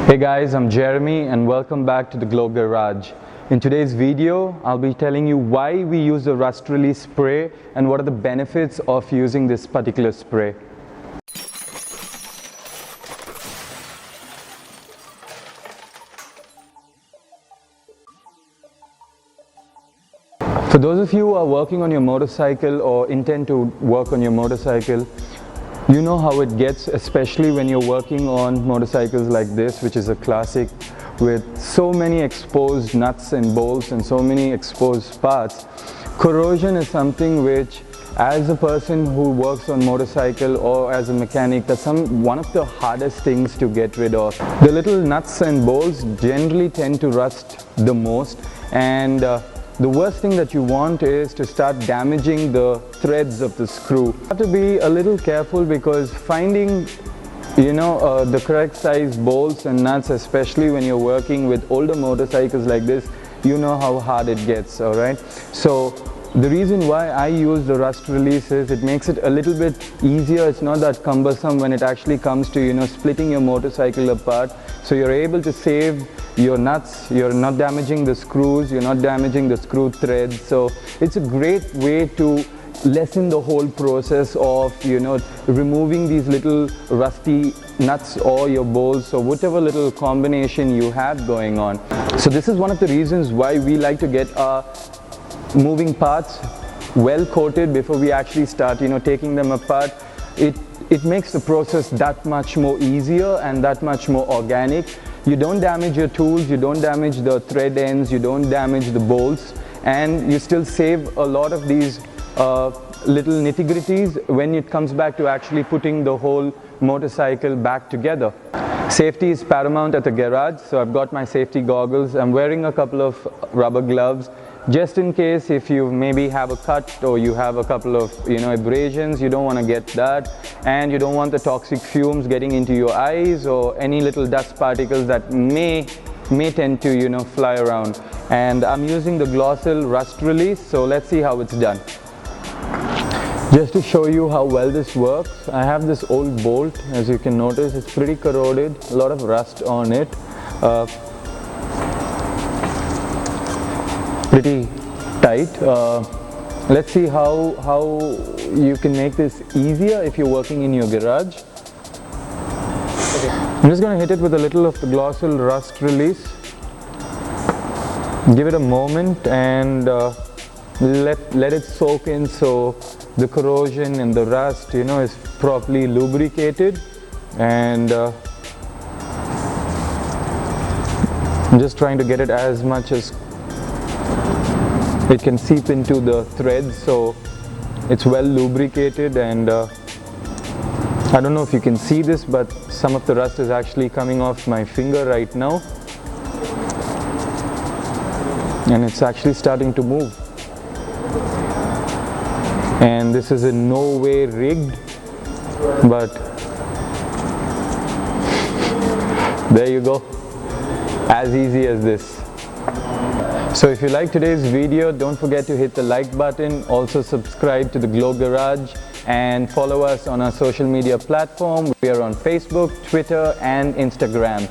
Hey guys, I'm Jeremy and welcome back to the Glow Garage. In today's video, I'll be telling you why we use the rust release spray and what are the benefits of using this particular spray. For those of you who are working on your motorcycle or intend to work on your motorcycle, you know how it gets, especially when you're working on motorcycles like this, which is a classic with so many exposed nuts and bolts and so many exposed parts. Corrosion is something which, as a person who works on motorcycle or as a mechanic, that's one of the hardest things to get rid of. The little nuts and bolts generally tend to rust the most, and the worst thing that you want is to start damaging the threads of the screw. You have to be a little careful because finding the correct size bolts and nuts, especially when you're working with older motorcycles like this, you know how hard it gets, alright? So the reason why I use the rust release is it makes it a little bit easier. It's not that cumbersome when it actually comes to splitting your motorcycle apart. So you're able to save your nuts, you're not damaging the screws, you're not damaging the screw threads. So it's a great way to lessen the whole process of removing these little rusty nuts or your bolts or whatever little combination you have going on. So this is one of the reasons why we like to get our moving parts well coated before we actually start taking them apart. It makes the process that much more easier and that much more organic. You don't damage your tools, you don't damage the thread ends, you don't damage the bolts, and you still save a lot of these little nitty-gritties when it comes back to actually putting the whole motorcycle back together. Safety is paramount at the garage, so I've got my safety goggles. I'm wearing a couple of rubber gloves just in case if you maybe have a cut or you have a couple of abrasions. You don't want to get that, and you don't want the toxic fumes getting into your eyes or any little dust particles that may tend to fly around. And I'm using the GLOSIL Rust Release, so let's see how it's done. Just to show you how well this works, I have this old bolt. As you can notice, it's pretty corroded, a lot of rust on it. Pretty tight. Let's see how you can make this easier if you're working in your garage. Okay. I'm just going to hit it with a little of the GLOSIL Rust Release. Give it a moment and let it soak in so the corrosion and the rust is properly lubricated, and I'm just trying to get it as much as it can seep into the threads so it's well lubricated. And I don't know if you can see this, but some of the rust is actually coming off my finger right now, and it's actually starting to move. And this is in no way rigged, but there you go, as easy as this. So if you like today's video, don't forget to hit the like button, also subscribe to the Glow Garage and follow us on our social media platform. We are on Facebook, Twitter and Instagram.